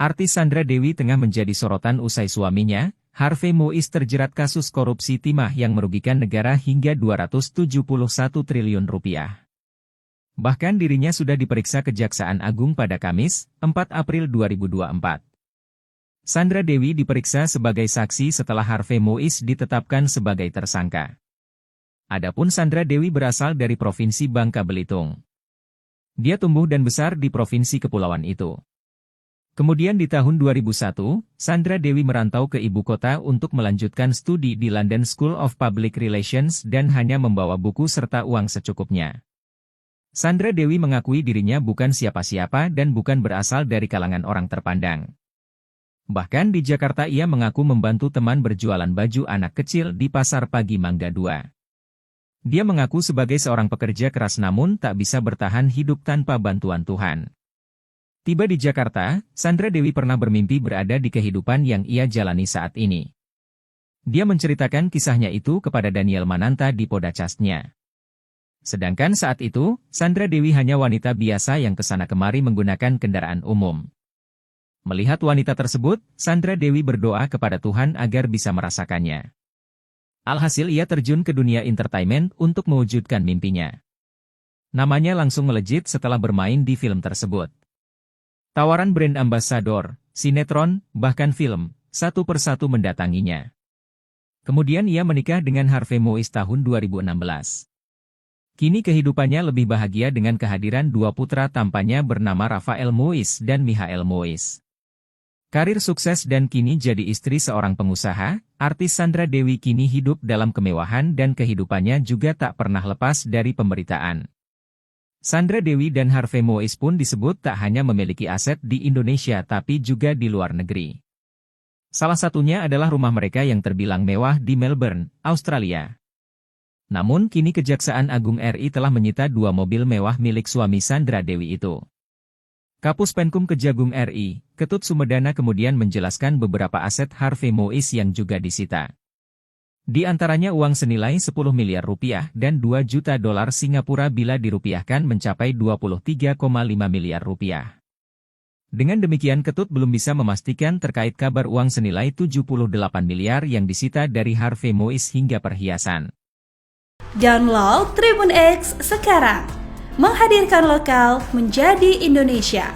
Artis Sandra Dewi tengah menjadi sorotan usai suaminya, Harvey Moise terjerat kasus korupsi timah yang merugikan negara hingga 271 triliun rupiah. Bahkan dirinya sudah diperiksa Kejaksaan Agung pada Kamis, 4 April 2024. Sandra Dewi diperiksa sebagai saksi setelah Harvey Moise ditetapkan sebagai tersangka. Adapun Sandra Dewi berasal dari Provinsi Bangka Belitung. Dia tumbuh dan besar di Provinsi Kepulauan itu. Kemudian di tahun 2001, Sandra Dewi merantau ke ibu kota untuk melanjutkan studi di London School of Public Relations dan hanya membawa buku serta uang secukupnya. Sandra Dewi mengakui dirinya bukan siapa-siapa dan bukan berasal dari kalangan orang terpandang. Bahkan di Jakarta ia mengaku membantu teman berjualan baju anak kecil di Pasar Pagi Mangga 2. Dia mengaku sebagai seorang pekerja keras namun tak bisa bertahan hidup tanpa bantuan Tuhan. Tiba di Jakarta, Sandra Dewi pernah bermimpi berada di kehidupan yang ia jalani saat ini. Dia menceritakan kisahnya itu kepada Daniel Mananta di podcastnya. Sedangkan saat itu, Sandra Dewi hanya wanita biasa yang kesana kemari menggunakan kendaraan umum. Melihat wanita tersebut, Sandra Dewi berdoa kepada Tuhan agar bisa merasakannya. Alhasil ia terjun ke dunia entertainment untuk mewujudkan mimpinya. Namanya langsung melejit setelah bermain di film tersebut. Tawaran brand ambassador, sinetron, bahkan film, satu persatu mendatanginya. Kemudian ia menikah dengan Harvey Moise tahun 2016. Kini kehidupannya lebih bahagia dengan kehadiran dua putra tampanya bernama Rafael Moise dan Michael Moise. Karir sukses dan kini jadi istri seorang pengusaha, artis Sandra Dewi kini hidup dalam kemewahan dan kehidupannya juga tak pernah lepas dari pemberitaan. Sandra Dewi dan Harvey Moise pun disebut tak hanya memiliki aset di Indonesia tapi juga di luar negeri. Salah satunya adalah rumah mereka yang terbilang mewah di Melbourne, Australia. Namun kini Kejaksaan Agung RI telah menyita 2 mobil mewah milik suami Sandra Dewi itu. Kapus Penkum Kejagung RI, Ketut Sumedana kemudian menjelaskan beberapa aset Harvey Moise yang juga disita. Di antaranya uang senilai 10 miliar rupiah dan 2 juta dolar Singapura bila dirupiahkan mencapai 23,5 miliar rupiah. Dengan demikian Ketut belum bisa memastikan terkait kabar uang senilai 78 miliar yang disita dari Harvey Moise hingga perhiasan. Download Tribun X sekarang, menghadirkan lokal menjadi Indonesia.